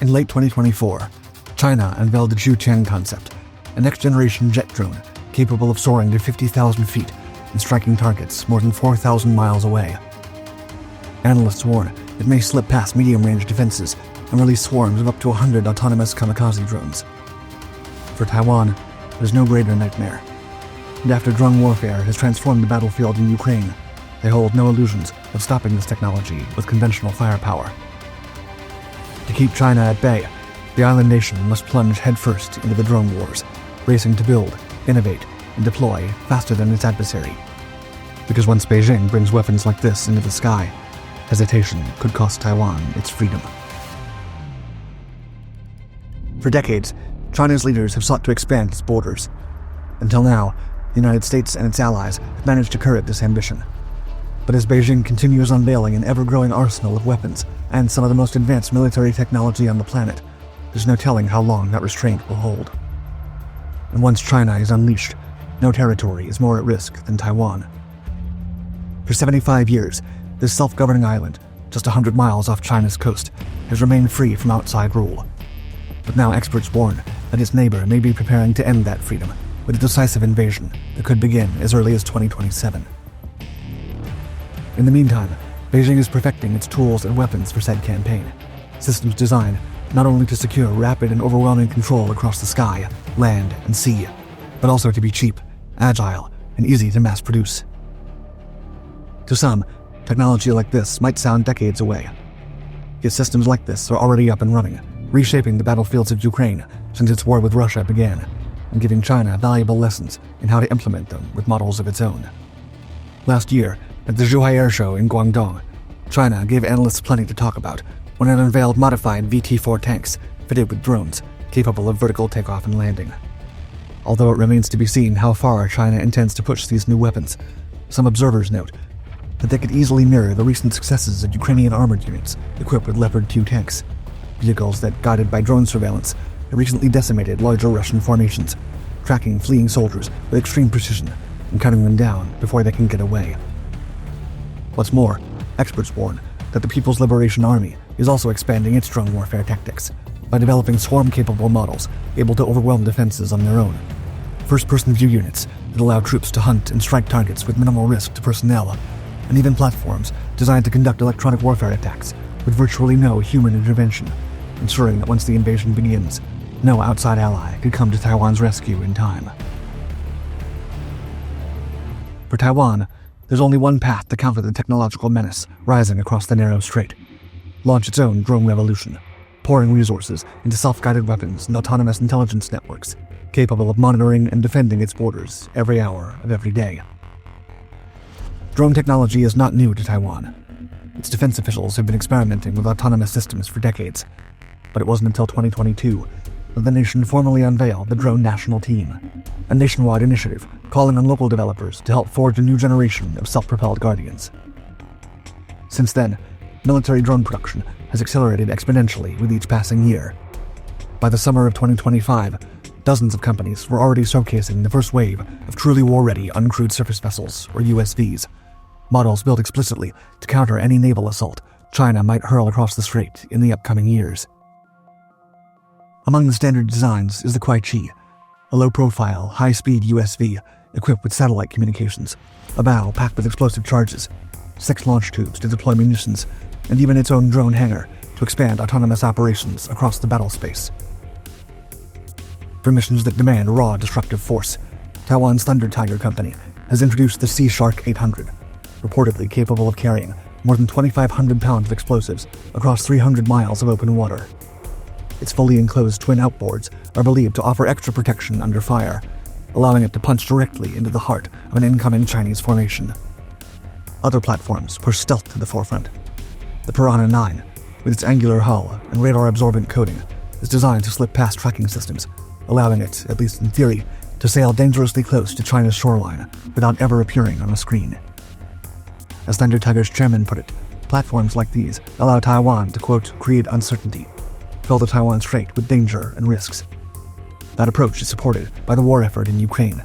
In late 2024, China unveiled the Jiu Tian concept, a next-generation jet drone capable of soaring to 50,000 feet and striking targets more than 4,000 miles away. Analysts warn it may slip past medium-range defenses and release swarms of up to 100 autonomous kamikaze drones. For Taiwan, there's no greater nightmare. And after drone warfare has transformed the battlefield in Ukraine, they hold no illusions of stopping this technology with conventional firepower. To keep China at bay, the island nation must plunge headfirst into the drone wars, racing to build, innovate, and deploy faster than its adversary. Because once Beijing brings weapons like this into the sky, hesitation could cost Taiwan its freedom. For decades, China's leaders have sought to expand its borders. Until now, the United States and its allies have managed to curb this ambition. But as Beijing continues unveiling an ever-growing arsenal of weapons and some of the most advanced military technology on the planet, there's no telling how long that restraint will hold. And once China is unleashed, no territory is more at risk than Taiwan. For 75 years, this self-governing island, just 100 miles off China's coast, has remained free from outside rule. But now experts warn that its neighbor may be preparing to end that freedom with a decisive invasion that could begin as early as 2027. In the meantime, Beijing is perfecting its tools and weapons for said campaign, systems designed not only to secure rapid and overwhelming control across the sky, land, and sea, but also to be cheap, agile, and easy to mass produce. To some, technology like this might sound decades away. Yet systems like this are already up and running, reshaping the battlefields of Ukraine since its war with Russia began, and giving China valuable lessons in how to implement them with models of its own. Last year, at the Zhuhai Air Show in Guangdong, China gave analysts plenty to talk about when it unveiled modified VT-4 tanks fitted with drones capable of vertical takeoff and landing. Although it remains to be seen how far China intends to push these new weapons, some observers note that they could easily mirror the recent successes of Ukrainian armored units equipped with Leopard 2 tanks, vehicles that, guided by drone surveillance, have recently decimated larger Russian formations, tracking fleeing soldiers with extreme precision and cutting them down before they can get away. What's more, experts warn that the People's Liberation Army is also expanding its drone warfare tactics by developing swarm-capable models able to overwhelm defenses on their own. First-person view units that allow troops to hunt and strike targets with minimal risk to personnel, and even platforms designed to conduct electronic warfare attacks with virtually no human intervention, ensuring that once the invasion begins, no outside ally could come to Taiwan's rescue in time. For Taiwan, there's only one path to counter the technological menace rising across the narrow strait: launch its own drone revolution, pouring resources into self-guided weapons and autonomous intelligence networks, capable of monitoring and defending its borders every hour of every day. Drone technology is not new to Taiwan. Its defense officials have been experimenting with autonomous systems for decades, but it wasn't until 2022 that the nation formally unveiled the Drone National Team, a nationwide initiative calling on local developers to help forge a new generation of self-propelled guardians. Since then, military drone production has accelerated exponentially with each passing year. By the summer of 2025, dozens of companies were already showcasing the first wave of truly war-ready uncrewed surface vessels, or USVs, models built explicitly to counter any naval assault China might hurl across the strait in the upcoming years. Among the standard designs is the Kuai-Chi, a low-profile, high-speed USV equipped with satellite communications, a bow packed with explosive charges, 6 launch tubes to deploy munitions, and even its own drone hangar to expand autonomous operations across the battle space. For missions that demand raw, destructive force, Taiwan's Thunder Tiger company has introduced the Sea Shark 800, reportedly capable of carrying more than 2,500 pounds of explosives across 300 miles of open water. Its fully enclosed twin outboards are believed to offer extra protection under fire, allowing it to punch directly into the heart of an incoming Chinese formation. Other platforms push stealth to the forefront. The Piranha 9, with its angular hull and radar-absorbent coating, is designed to slip past tracking systems, allowing it, at least in theory, to sail dangerously close to China's shoreline without ever appearing on a screen. As Thunder Tiger's chairman put it, platforms like these allow Taiwan to, quote, create uncertainty, fill the Taiwan Strait with danger and risks. That approach is supported by the war effort in Ukraine,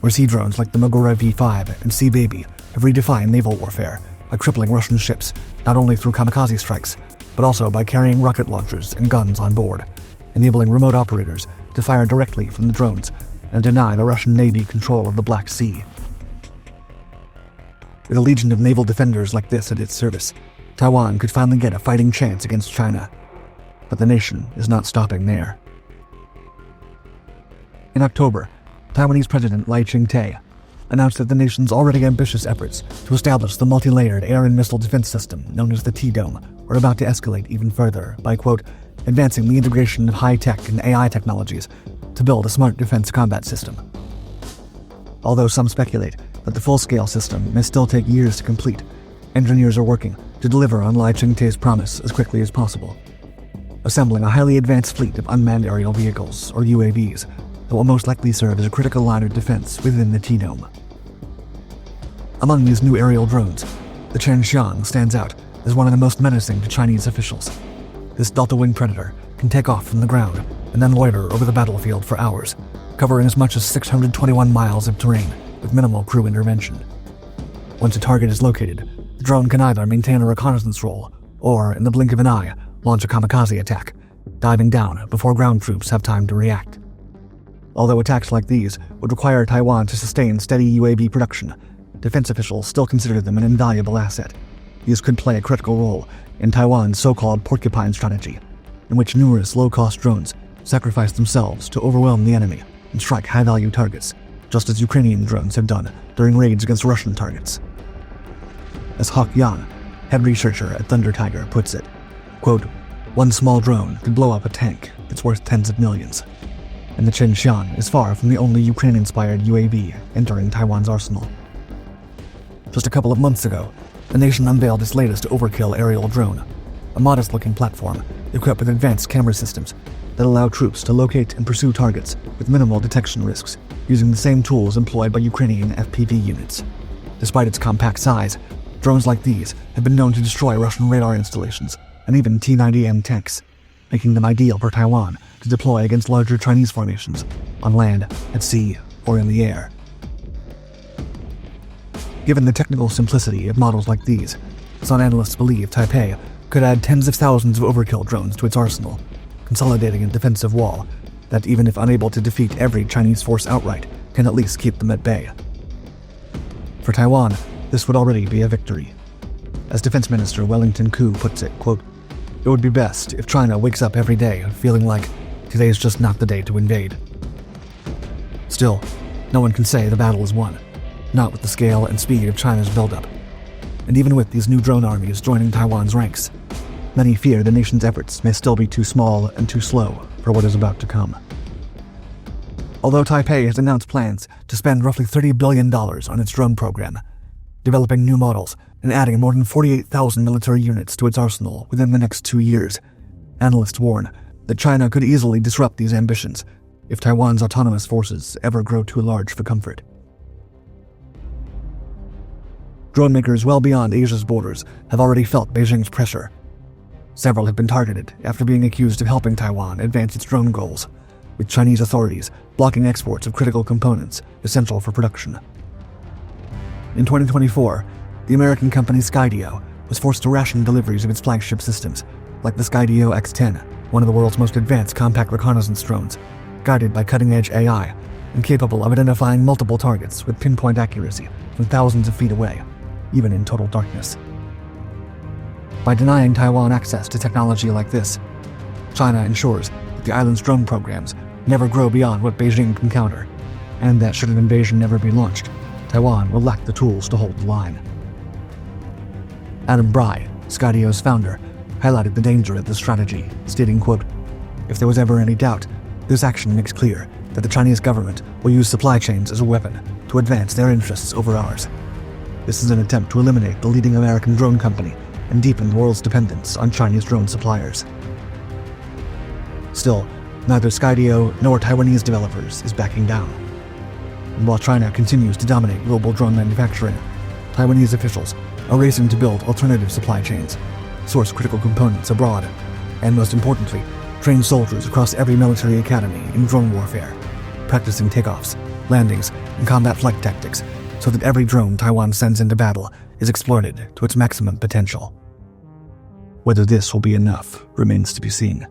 where sea drones like the Mogora V5 and Sea Baby have redefined naval warfare by crippling Russian ships not only through kamikaze strikes, but also by carrying rocket launchers and guns on board, enabling remote operators to fire directly from the drones and deny the Russian Navy control of the Black Sea. With a legion of naval defenders like this at its service, Taiwan could finally get a fighting chance against China. But the nation is not stopping there. In October, Taiwanese President Lai Ching-te announced that the nation's already ambitious efforts to establish the multi-layered air and missile defense system known as the T-Dome were about to escalate even further by, quote, advancing the integration of high-tech and AI technologies to build a smart defense combat system. Although some speculate that the full-scale system may still take years to complete, engineers are working to deliver on Lai Ching-te's promise as quickly as possible, assembling a highly advanced fleet of unmanned aerial vehicles, or UAVs, that will most likely serve as a critical line of defense within the T-Dome. Among these new aerial drones, the Chen stands out as one of the most menacing to Chinese officials. This delta-wing predator can take off from the ground and then loiter over the battlefield for hours, covering as much as 621 miles of terrain with minimal crew intervention. Once a target is located, the drone can either maintain a reconnaissance role or, in the blink of an eye, launch a kamikaze attack, diving down before ground troops have time to react. Although attacks like these would require Taiwan to sustain steady UAV production, defense officials still consider them an invaluable asset. These could play a critical role in Taiwan's so-called porcupine strategy, in which numerous low-cost drones sacrifice themselves to overwhelm the enemy and strike high-value targets, just as Ukrainian drones have done during raids against Russian targets. As Hawk Yang, head researcher at Thunder Tiger, puts it, quote, one small drone could blow up a tank that's worth tens of millions. And the Chen is far from the only Ukraine-inspired UAV entering Taiwan's arsenal. Just a couple of months ago, the nation unveiled its latest overkill aerial drone, a modest-looking platform equipped with advanced camera systems that allow troops to locate and pursue targets with minimal detection risks, using the same tools employed by Ukrainian FPV units. Despite its compact size, drones like these have been known to destroy Russian radar installations and even T-90M tanks, making them ideal for Taiwan to deploy against larger Chinese formations, on land, at sea, or in the air. Given the technical simplicity of models like these, some analysts believe Taipei could add tens of thousands of overkill drones to its arsenal, consolidating a defensive wall that, even if unable to defeat every Chinese force outright, can at least keep them at bay. For Taiwan, this would already be a victory. As Defense Minister Wellington Koo puts it, quote, it would be best if China wakes up every day feeling like today is just not the day to invade. Still, no one can say the battle is won, not with the scale and speed of China's buildup. And even with these new drone armies joining Taiwan's ranks, many fear the nation's efforts may still be too small and too slow for what is about to come. Although Taipei has announced plans to spend roughly $30 billion on its drone program, developing new models and adding more than 48,000 military units to its arsenal within the next 2 years, analysts warn that China could easily disrupt these ambitions if Taiwan's autonomous forces ever grow too large for comfort. Drone makers well beyond Asia's borders have already felt Beijing's pressure. Several have been targeted after being accused of helping Taiwan advance its drone goals, with Chinese authorities blocking exports of critical components essential for production. In 2024, the American company Skydio was forced to ration deliveries of its flagship systems, like the Skydio X-10, one of the world's most advanced compact reconnaissance drones, guided by cutting-edge AI and capable of identifying multiple targets with pinpoint accuracy from thousands of feet away, even in total darkness. By denying Taiwan access to technology like this, China ensures that the island's drone programs never grow beyond what Beijing can counter, and that should an invasion never be launched, Taiwan will lack the tools to hold the line. Adam Bry, Skydio's founder, highlighted the danger of this strategy, stating, quote, if there was ever any doubt, this action makes clear that the Chinese government will use supply chains as a weapon to advance their interests over ours. This is an attempt to eliminate the leading American drone company and deepen the world's dependence on Chinese drone suppliers. Still, neither Skydio nor Taiwanese developers is backing down. And while China continues to dominate global drone manufacturing, Taiwanese officials are racing to build alternative supply chains, source critical components abroad, and most importantly, train soldiers across every military academy in drone warfare, practicing takeoffs, landings, and combat flight tactics so that every drone Taiwan sends into battle is exploited to its maximum potential. Whether this will be enough remains to be seen.